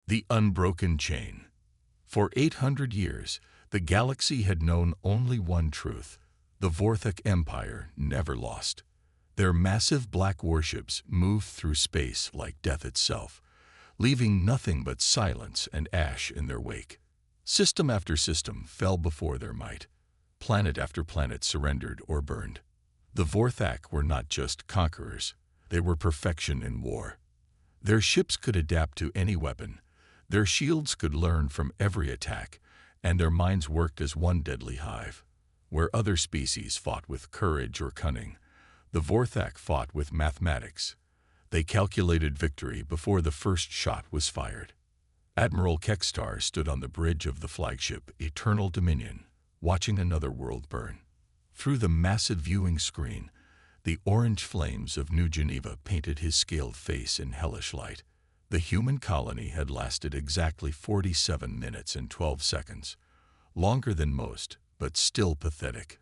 The unbroken chain. For 800 years, the galaxy had known only one truth: the Vorthak Empire never lost. Their massive black warships moved through space like death itself, leaving nothing but silence and ash in their wake. System after system fell before their might. Planet after planet surrendered or burned. The Vorthak were not just conquerors, they were perfection in war. Their ships could adapt to any weapon, their shields could learn from every attack, and their minds worked as one deadly hive. Where other species fought with courage or cunning, the Vorthak fought with mathematics. They calculated victory before the first shot was fired. Admiral Kekstar stood on the bridge of the flagship Eternal Dominion, watching another world burn. Through the massive viewing screen, the orange flames of New Geneva painted his scaled face in hellish light. The human colony had lasted exactly 47 minutes and 12 seconds, longer than most, but still pathetic.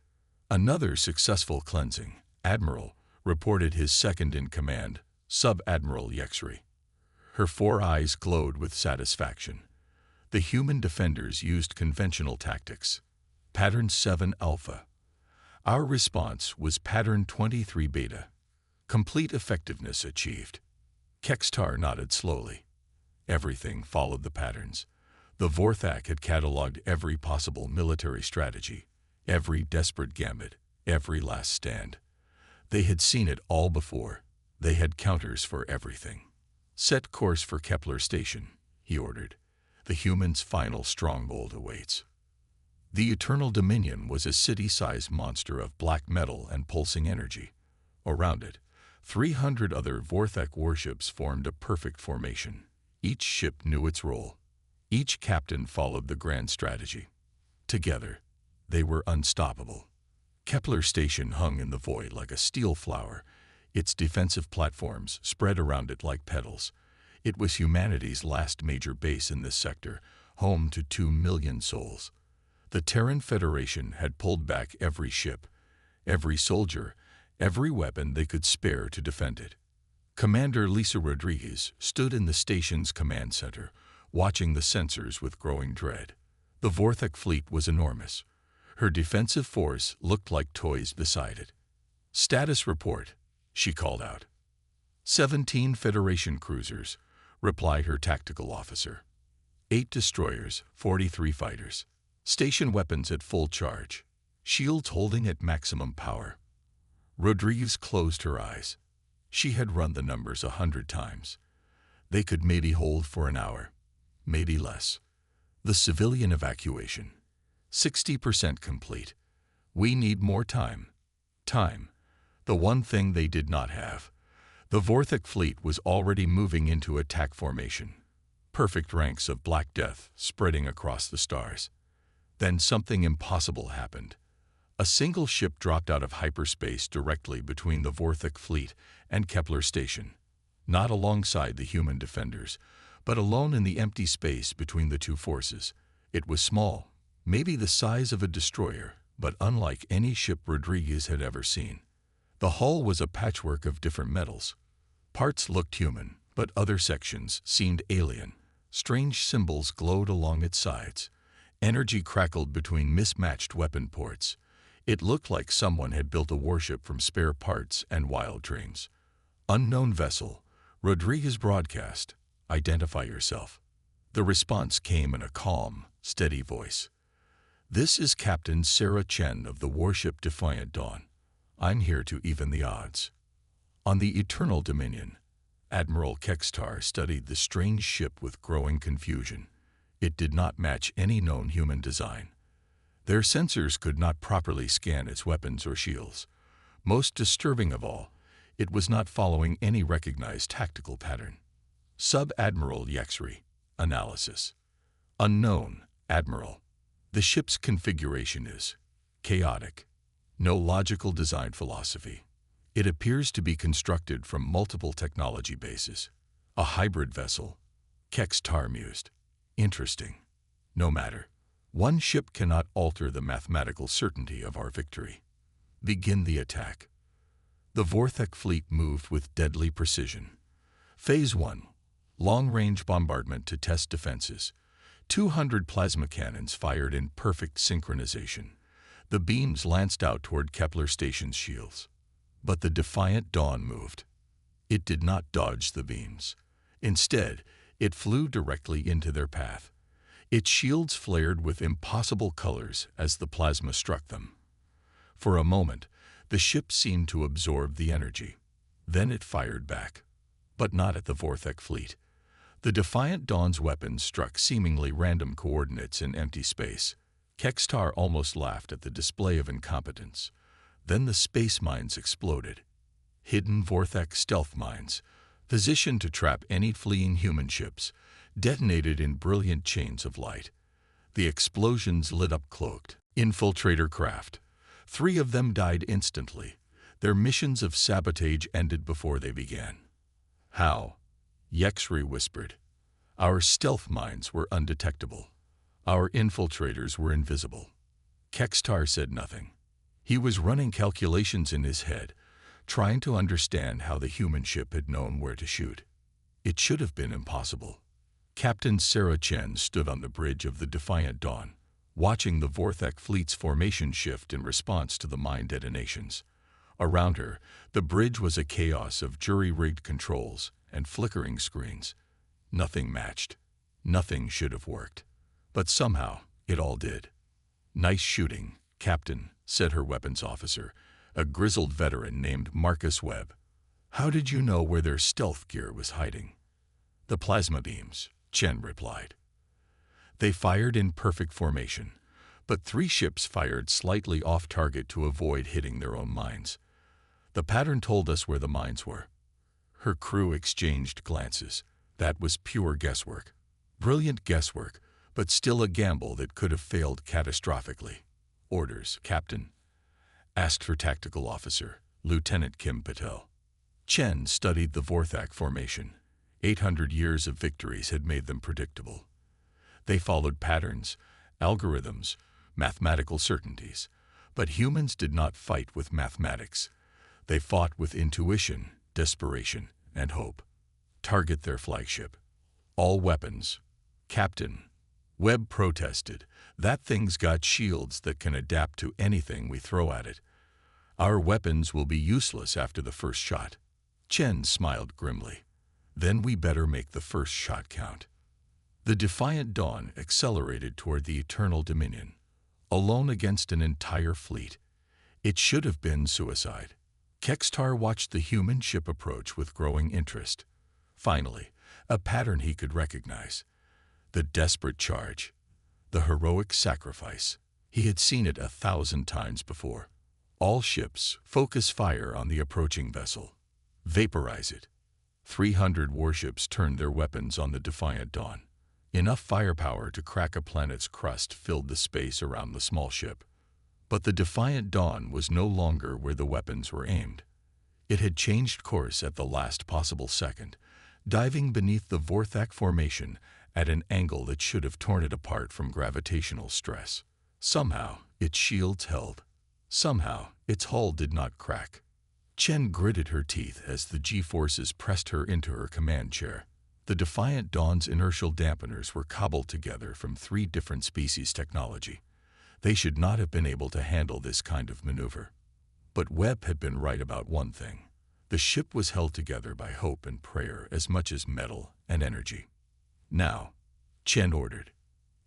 Another successful cleansing. Admiral reported his second-in-command, Sub-Admiral Yexri. Her 4 eyes glowed with satisfaction. The human defenders used conventional tactics. Pattern 7 Alpha. Our response was Pattern 23 Beta. Complete effectiveness achieved. Kekstar nodded slowly. Everything followed the patterns. The Vorthak had catalogued every possible military strategy, every desperate gambit, every last stand. They had seen it all before. They had counters for everything. Set course for Kepler Station, he ordered. The humans' final stronghold awaits. The Eternal Dominion was a city-sized monster of black metal and pulsing energy. Around it, 300 other Vorthak warships formed a perfect formation. Each ship knew its role. Each captain followed the grand strategy. Together, they were unstoppable. Kepler Station hung in the void like a steel flower, its defensive platforms spread around it like petals. It was humanity's last major base in this sector, home to 2 million souls. The Terran Federation had pulled back every ship, every soldier, every weapon they could spare to defend it. Commander Lisa Rodriguez stood in the station's command center, watching the sensors with growing dread. The Vorthak fleet was enormous. Her defensive force looked like toys beside it. "Status report," she called out. 17 Federation cruisers, replied her tactical officer. 8 destroyers, 43 fighters. Station weapons at full charge. Shields holding at maximum power. Rodriguez closed her eyes. She had run the numbers 100 times. They could maybe hold for an hour, maybe less. The civilian evacuation. 60% complete. We need more time. Time. The one thing they did not have. The Vorthak fleet was already moving into attack formation. Perfect ranks of Black Death spreading across the stars. Then something impossible happened. A single ship dropped out of hyperspace directly between the Vorthak fleet and Kepler Station. Not alongside the human defenders, but alone in the empty space between the two forces. It was small, maybe the size of a destroyer, but unlike any ship Rodriguez had ever seen. The hull was a patchwork of different metals. Parts looked human, but other sections seemed alien. Strange symbols glowed along its sides. Energy crackled between mismatched weapon ports. It looked like someone had built a warship from spare parts and wild dreams. Unknown vessel, Rodriguez broadcast, "Identify yourself." The response came in a calm, steady voice. "This is Captain Sarah Chen of the warship Defiant Dawn. I'm here to even the odds." On the Eternal Dominion, Admiral Kekstar studied the strange ship with growing confusion. It did not match any known human design. Their sensors could not properly scan its weapons or shields. Most disturbing of all, it was not following any recognized tactical pattern. Sub-Admiral Yexri. Analysis. Unknown, Admiral. The ship's configuration is chaotic. No logical design philosophy. It appears to be constructed from multiple technology bases. A hybrid vessel. Kekstar mused. Interesting. No matter. One ship cannot alter the mathematical certainty of our victory. Begin the attack. The Vorthak fleet moved with deadly precision. Phase 1. long-range bombardment to test defenses. 200 plasma cannons fired in perfect synchronization. The beams lanced out toward Kepler Station's shields. But the Defiant Dawn moved. It did not dodge the beams. Instead, it flew directly into their path. Its shields flared with impossible colors as the plasma struck them. For a moment, the ship seemed to absorb the energy. Then it fired back. But not at the Vorthek fleet. The Defiant Dawn's weapons struck seemingly random coordinates in empty space. Kextar almost laughed at the display of incompetence. Then the space mines exploded. Hidden Vorthek stealth mines, positioned to trap any fleeing human ships, detonated in brilliant chains of light. The explosions lit up cloaked infiltrator craft. 3 of them died instantly. Their missions of sabotage ended before they began. How? Yexri whispered. Our stealth mines were undetectable. Our infiltrators were invisible. Kextar said nothing. He was running calculations in his head, trying to understand how the human ship had known where to shoot. It should have been impossible. Captain Sarah Chen stood on the bridge of the Defiant Dawn, watching the Vorthek fleet's formation shift in response to the mine detonations. Around her, the bridge was a chaos of jury-rigged controls and flickering screens. Nothing matched. Nothing should have worked. But somehow, it all did. Nice shooting, Captain, said her weapons officer, a grizzled veteran named Marcus Webb. How did you know where their stealth gear was hiding? The plasma beams, Chen replied. They fired in perfect formation, but 3 ships fired slightly off target to avoid hitting their own mines. The pattern told us where the mines were. Her crew exchanged glances. That was pure guesswork. Brilliant guesswork, but still a gamble that could have failed catastrophically. Orders, Captain, asked her tactical officer, Lieutenant Kim Patel. Chen studied the Vorthak formation. 800 years of victories had made them predictable. They followed patterns, algorithms, mathematical certainties. But humans did not fight with mathematics. They fought with intuition, desperation, and hope. Target their flagship. All weapons. Captain, Webb protested. That thing's got shields that can adapt to anything we throw at it. Our weapons will be useless after the first shot. Chen smiled grimly. Then we better make the first shot count. The Defiant Dawn accelerated toward the Eternal Dominion, alone against an entire fleet. It should have been suicide. Kextar watched the human ship approach with growing interest. Finally, a pattern he could recognize. The desperate charge. The heroic sacrifice. He had seen it 1,000 times before. All ships focus fire on the approaching vessel. Vaporize it. 300 warships turned their weapons on the Defiant Dawn. Enough firepower to crack a planet's crust filled the space around the small ship. But the Defiant Dawn was no longer where the weapons were aimed. It had changed course at the last possible second, diving beneath the Vorthak formation at an angle that should have torn it apart from gravitational stress. Somehow, its shields held. Somehow, its hull did not crack. Chen gritted her teeth as the G-forces pressed her into her command chair. The Defiant Dawn's inertial dampeners were cobbled together from 3 different species technology. They should not have been able to handle this kind of maneuver. But Webb had been right about one thing. The ship was held together by hope and prayer as much as metal and energy. Now, Chen ordered.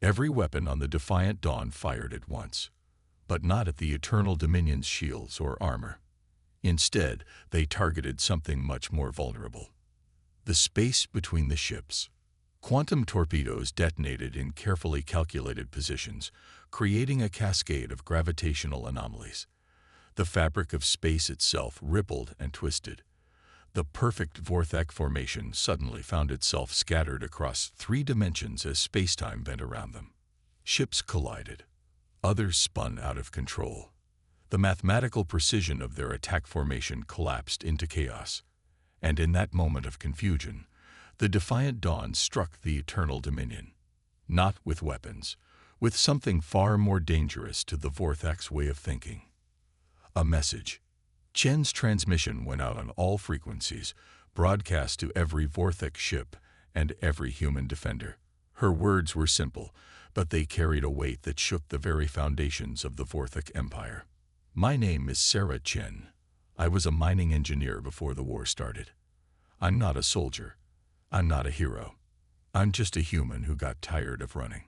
Every weapon on the Defiant Dawn fired at once, but not at the Eternal Dominion's shields or armor. Instead, they targeted something much more vulnerable. The space between the ships. Quantum torpedoes detonated in carefully calculated positions, creating a cascade of gravitational anomalies. The fabric of space itself rippled and twisted. The perfect Vorthak formation suddenly found itself scattered across 3 dimensions as spacetime bent around them. Ships collided. Others spun out of control. The mathematical precision of their attack formation collapsed into chaos. And in that moment of confusion, the Defiant Dawn struck the Eternal Dominion. Not with weapons, with something far more dangerous to the Vorthak's way of thinking. A message. Chen's transmission went out on all frequencies, broadcast to every Vorthak ship and every human defender. Her words were simple, but they carried a weight that shook the very foundations of the Vorthak Empire. My name is Sarah Chen. I was a mining engineer before the war started. I'm not a soldier. I'm not a hero. I'm just a human who got tired of running.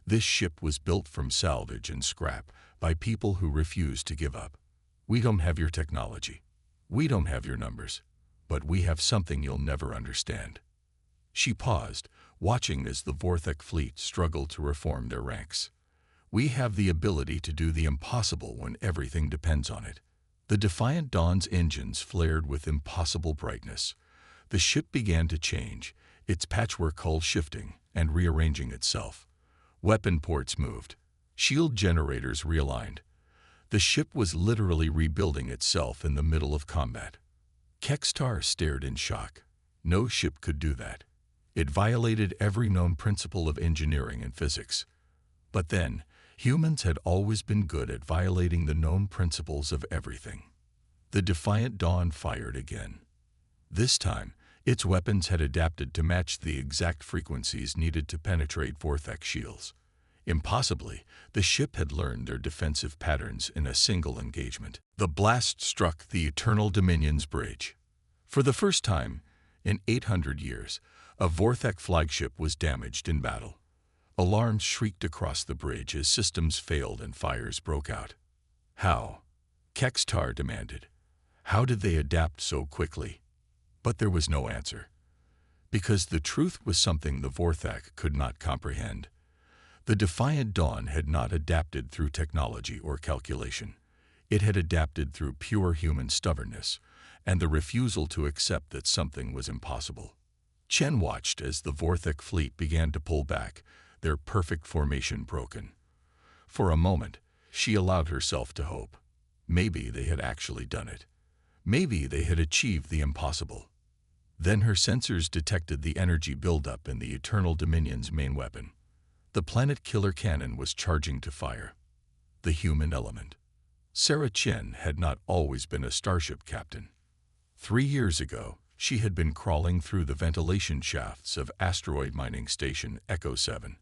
This ship was built from salvage and scrap by people who refused to give up. We don't have your technology. We don't have your numbers. But we have something you'll never understand. She paused, watching as the Vorthak fleet struggled to reform their ranks. We have the ability to do the impossible when everything depends on it. The Defiant Dawn's engines flared with impossible brightness. The ship began to change, its patchwork hull shifting and rearranging itself. Weapon ports moved. Shield generators realigned. The ship was literally rebuilding itself in the middle of combat. Kextar stared in shock. No ship could do that. It violated every known principle of engineering and physics. But then, humans had always been good at violating the known principles of everything. The Defiant Dawn fired again. This time, its weapons had adapted to match the exact frequencies needed to penetrate Vorthak shields. Impossibly, the ship had learned their defensive patterns in a single engagement. The blast struck the Eternal Dominion's bridge. For the first time in 800 years, a Vorthak flagship was damaged in battle. Alarms shrieked across the bridge as systems failed and fires broke out. How? Kextar demanded. How did they adapt so quickly? But there was no answer. Because the truth was something the Vorthak could not comprehend. The Defiant Dawn had not adapted through technology or calculation. It had adapted through pure human stubbornness and the refusal to accept that something was impossible. Chen watched as the Vorthak fleet began to pull back, their perfect formation broken. For a moment, she allowed herself to hope. Maybe they had actually done it. Maybe they had achieved the impossible. Then her sensors detected the energy buildup in the Eternal Dominion's main weapon. The planet killer cannon was charging to fire. The human element. Sarah Chen had not always been a starship captain. 3 years ago, she had been crawling through the ventilation shafts of asteroid mining station Echo 7,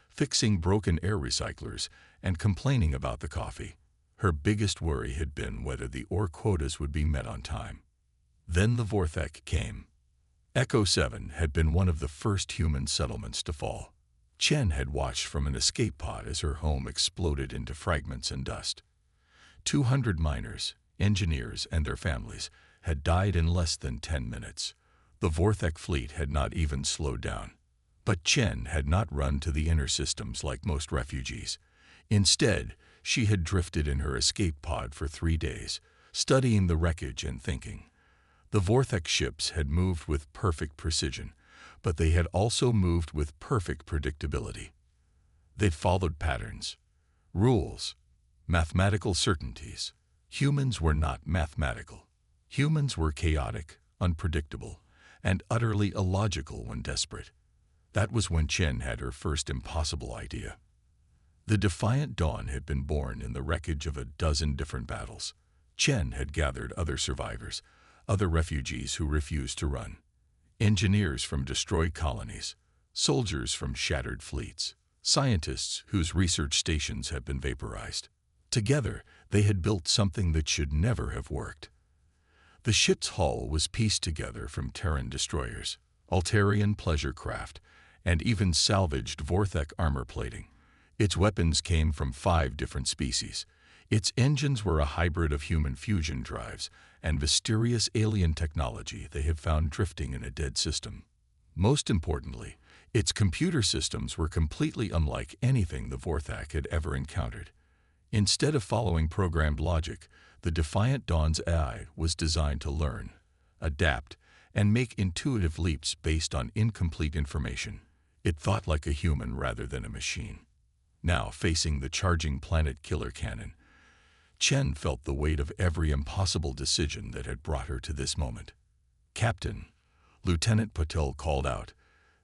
fixing broken air recyclers and complaining about the coffee. Her biggest worry had been whether the ore quotas would be met on time. Then the Vorthak came. Echo 7 had been one of the first human settlements to fall. Chen had watched from an escape pod as her home exploded into fragments and dust. 200 miners, engineers, and their families had died in less than 10 minutes. The Vorthak fleet had not even slowed down. But Chen had not run to the inner systems like most refugees. Instead, she had drifted in her escape pod for 3 days, studying the wreckage and thinking. The Vorthak ships had moved with perfect precision, but they had also moved with perfect predictability. They'd followed patterns, rules, mathematical certainties. Humans were not mathematical. Humans were chaotic, unpredictable, and utterly illogical when desperate. That was when Chen had her first impossible idea. The Defiant Dawn had been born in the wreckage of a dozen different battles. Chen had gathered other survivors, other refugees who refused to run. Engineers from destroyed colonies, soldiers from shattered fleets, scientists whose research stations had been vaporized. Together, they had built something that should never have worked. The ship's hull was pieced together from Terran destroyers, Altarian pleasure craft, and even salvaged Vorthak armor plating. Its weapons came from 5 different species. Its engines were a hybrid of human fusion drives and mysterious alien technology they had found drifting in a dead system. Most importantly, its computer systems were completely unlike anything the Vorthak had ever encountered. Instead of following programmed logic, the Defiant Dawn's AI was designed to learn, adapt, and make intuitive leaps based on incomplete information. It thought like a human rather than a machine. Now, facing the charging planet killer cannon, Chen felt the weight of every impossible decision that had brought her to this moment. "Captain," Lieutenant Patel called out,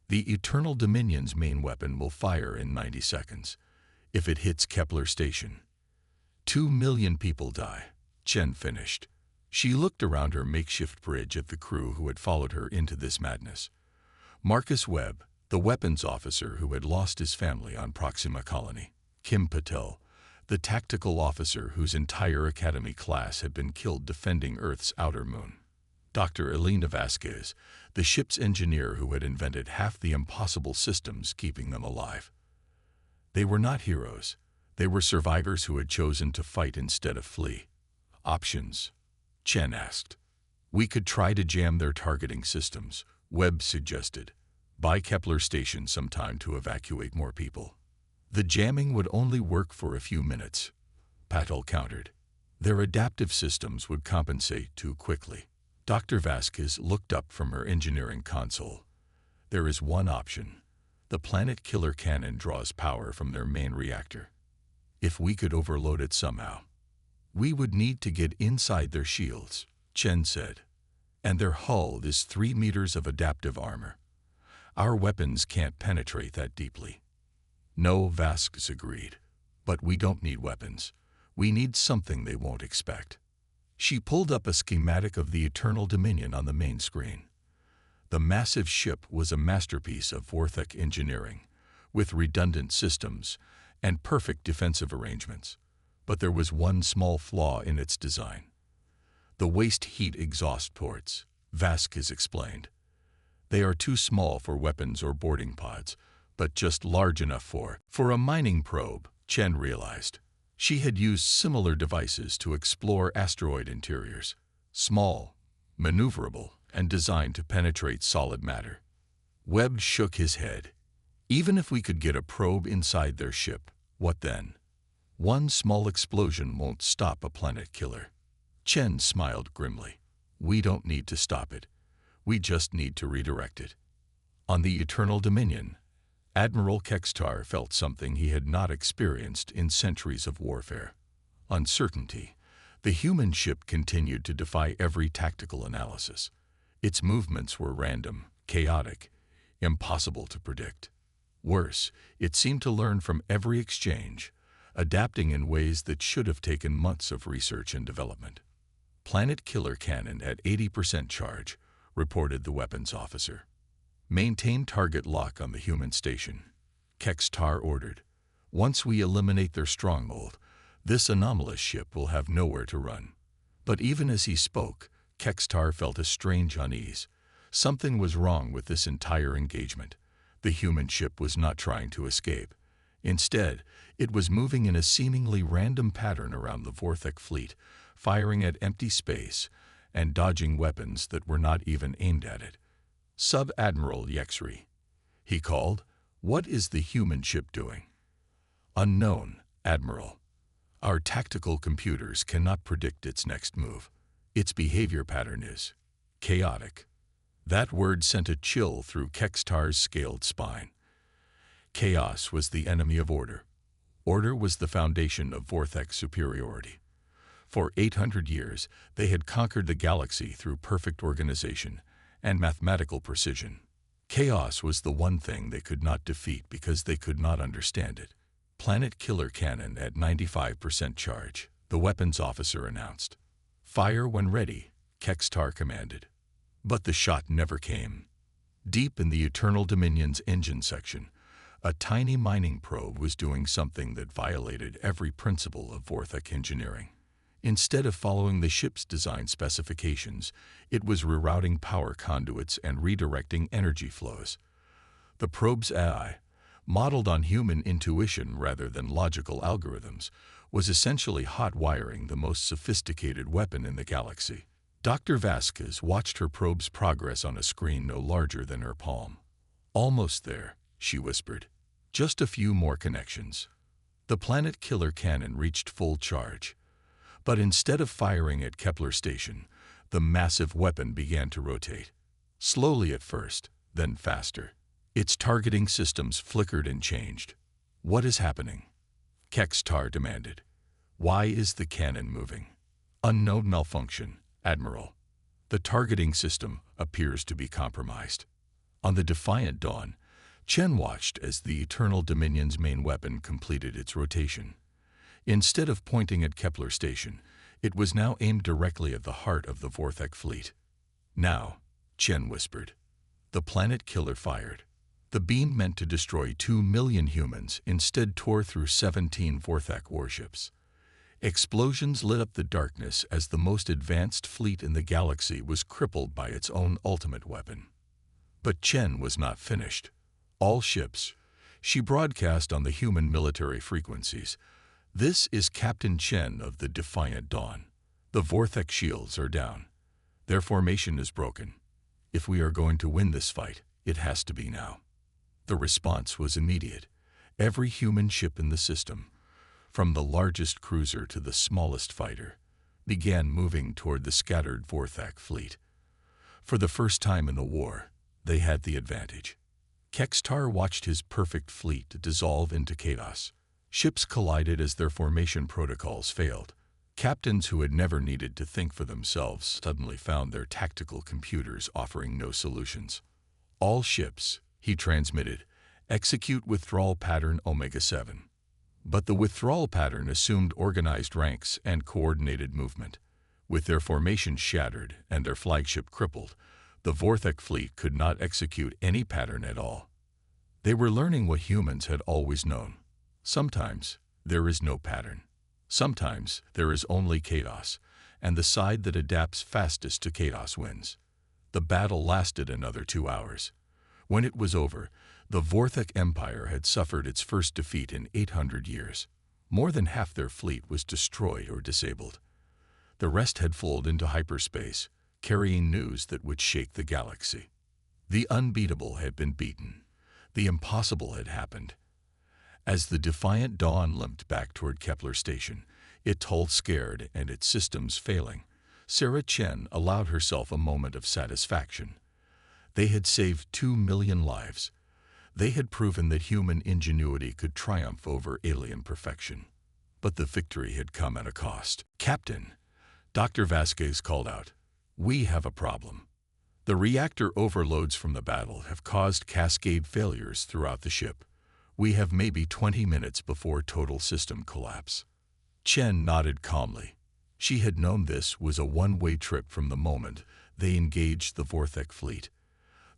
"the Eternal Dominion's main weapon will fire in 90 seconds. If it hits Kepler Station, 2 million people die." Chen finished. She looked around her makeshift bridge at the crew who had followed her into this madness. Marcus Webb, the weapons officer who had lost his family on Proxima Colony. Kim Patel, the tactical officer whose entire Academy class had been killed defending Earth's outer moon. Dr. Elena Vasquez, the ship's engineer who had invented half the impossible systems keeping them alive. They were not heroes. They were survivors who had chosen to fight instead of flee. Options? Chen asked. We could try to jam their targeting systems, Webb suggested. Buy Kepler Station some time to evacuate more people. The jamming would only work for a few minutes, Patel countered. Their adaptive systems would compensate too quickly. Dr. Vasquez looked up from her engineering console. There is one option. The planet killer cannon draws power from their main reactor. If we could overload it somehow. We would need to get inside their shields, Chen said. And their hull is 3 meters of adaptive armor. Our weapons can't penetrate that deeply. No, Vasquez agreed. But we don't need weapons. We need something they won't expect. She pulled up a schematic of the Eternal Dominion on the main screen. The massive ship was a masterpiece of Vorthek engineering, with redundant systems and perfect defensive arrangements. But there was one small flaw in its design. The waste heat exhaust ports, Vasquez explained. They are too small for weapons or boarding pods, but just large enough for a mining probe, Chen realized. She had used similar devices to explore asteroid interiors, small, maneuverable, and designed to penetrate solid matter. Webb shook his head. Even if we could get a probe inside their ship, what then? One small explosion won't stop a planet killer. Chen smiled grimly. We don't need to stop it. We just need to redirect it. On the Eternal Dominion, Admiral Kextar felt something he had not experienced in centuries of warfare. Uncertainty. The human ship continued to defy every tactical analysis. Its movements were random, chaotic, impossible to predict. Worse, it seemed to learn from every exchange, adapting in ways that should have taken months of research and development. Planet killer cannon at 80% charge, reported the weapons officer. Maintain target lock on the human station, Kextar ordered. Once we eliminate their stronghold, this anomalous ship will have nowhere to run. But even as he spoke, Kextar felt a strange unease. Something was wrong with this entire engagement. The human ship was not trying to escape. Instead, it was moving in a seemingly random pattern around the Vorthek fleet, firing at empty space and dodging weapons that were not even aimed at it. Sub-Admiral Yexri, he called. What is the human ship doing? Unknown, Admiral. Our tactical computers cannot predict its next move. Its behavior pattern is chaotic. That word sent a chill through Kextar's scaled spine. Chaos was the enemy of order. Order was the foundation of Vorthek's superiority. For 800 years, they had conquered the galaxy through perfect organization and mathematical precision. Chaos was the one thing they could not defeat because they could not understand it. Planet killer cannon at 95% charge, the weapons officer announced. Fire when ready, Kextar commanded. But the shot never came. Deep in the Eternal Dominion's engine section, a tiny mining probe was doing something that violated every principle of Vorthek engineering. Instead of following the ship's design specifications, it was rerouting power conduits and redirecting energy flows. The probe's AI, modeled on human intuition rather than logical algorithms, was essentially hot wiring the most sophisticated weapon in the galaxy. Dr. Vasquez watched her probe's progress on a screen no larger than her palm. Almost there, she whispered. Just a few more connections. The planet killer cannon reached full charge. But instead of firing at Kepler Station, the massive weapon began to rotate. Slowly at first, then faster. Its targeting systems flickered and changed. What is happening? Kextar demanded. Why is the cannon moving? Unknown malfunction, Admiral. The targeting system appears to be compromised. On the defiant dawn, Chen watched as the Eternal Dominion's main weapon completed its rotation. Instead of pointing at Kepler Station, it was now aimed directly at the heart of the Vorthek fleet. Now, Chen whispered. The planet killer fired. The beam meant to destroy 2 million humans instead tore through 17 Vorthak warships. Explosions lit up the darkness as the most advanced fleet in the galaxy was crippled by its own ultimate weapon. But Chen was not finished. All ships. She broadcast on the human military frequencies. This is Captain Chen of the Defiant Dawn. The Vorthak shields are down. Their formation is broken. If we are going to win this fight, it has to be now. The response was immediate. Every human ship in the system, from the largest cruiser to the smallest fighter, began moving toward the scattered Vorthak fleet. For the first time in the war, they had the advantage. Kextar watched his perfect fleet dissolve into chaos. Ships collided as their formation protocols failed. Captains who had never needed to think for themselves suddenly found their tactical computers offering no solutions. All ships, he transmitted, execute withdrawal pattern Omega-7. But the withdrawal pattern assumed organized ranks and coordinated movement. With their formation shattered and their flagship crippled, the Vorthak fleet could not execute any pattern at all. They were learning what humans had always known. Sometimes there is no pattern. Sometimes there is only chaos, and the side that adapts fastest to chaos wins. The battle lasted another 2 hours. When it was over, the Vorthak Empire had suffered its first defeat in 800 years. More than half their fleet was destroyed or disabled. The rest had fled into hyperspace, carrying news that would shake the galaxy. The unbeatable had been beaten. The impossible had happened. As the Defiant Dawn limped back toward Kepler Station, it told scared and its systems failing, Sarah Chen allowed herself a moment of satisfaction. They had saved 2 million lives. They had proven that human ingenuity could triumph over alien perfection. But the victory had come at a cost. "Captain," Dr. Vasquez called out, "we have a problem. The reactor overloads from the battle have caused cascade failures throughout the ship. We have maybe 20 minutes before total system collapse." Chen nodded calmly. She had known this was a one-way trip from the moment they engaged the Vorthak fleet.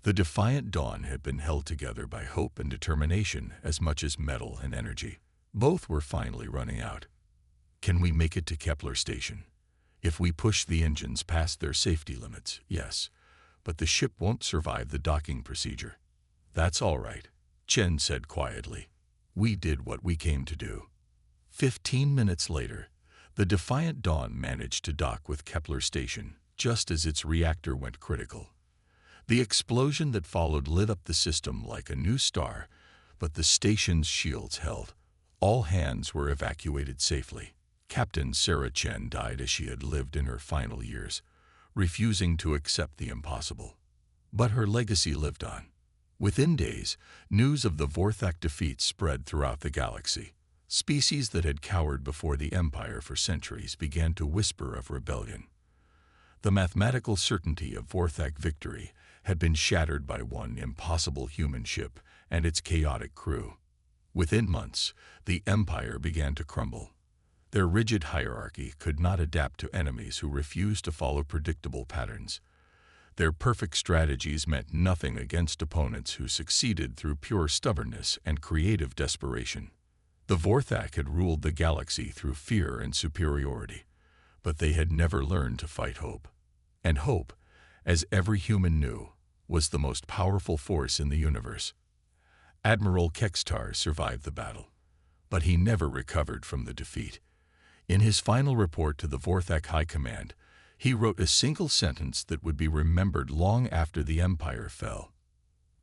The Defiant Dawn had been held together by hope and determination as much as metal and energy. Both were finally running out. "Can we make it to Kepler Station? If we push the engines past their safety limits, yes. But the ship won't survive the docking procedure." "That's all right," Chen said quietly. "We did what we came to do." 15 minutes later, the Defiant Dawn managed to dock with Kepler Station just as its reactor went critical. The explosion that followed lit up the system like a new star, but the station's shields held. All hands were evacuated safely. Captain Sarah Chen died as she had lived in her final years, refusing to accept the impossible. But her legacy lived on. Within days, news of the Vorthak defeat spread throughout the galaxy. Species that had cowered before the Empire for centuries began to whisper of rebellion. The mathematical certainty of Vorthak victory had been shattered by one impossible human ship and its chaotic crew. Within months, the Empire began to crumble. Their rigid hierarchy could not adapt to enemies who refused to follow predictable patterns. Their perfect strategies meant nothing against opponents who succeeded through pure stubbornness and creative desperation. The Vorthak had ruled the galaxy through fear and superiority, but they had never learned to fight hope. And hope, as every human knew, was the most powerful force in the universe. Admiral Kextar survived the battle, but he never recovered from the defeat. In his final report to the Vorthak High Command, he wrote a single sentence that would be remembered long after the Empire fell.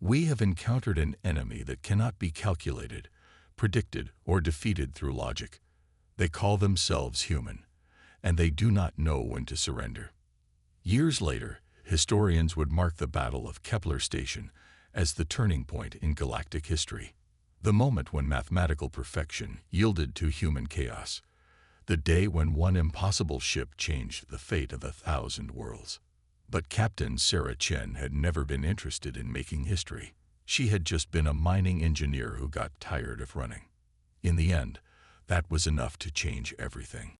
"We have encountered an enemy that cannot be calculated, predicted, or defeated through logic. They call themselves human, and they do not know when to surrender." Years later, historians would mark the Battle of Kepler Station as the turning point in galactic history, the moment when mathematical perfection yielded to human chaos. The day when one impossible ship changed the fate of 1,000 worlds. But Captain Sarah Chen had never been interested in making history. She had just been a mining engineer who got tired of running. In the end, that was enough to change everything.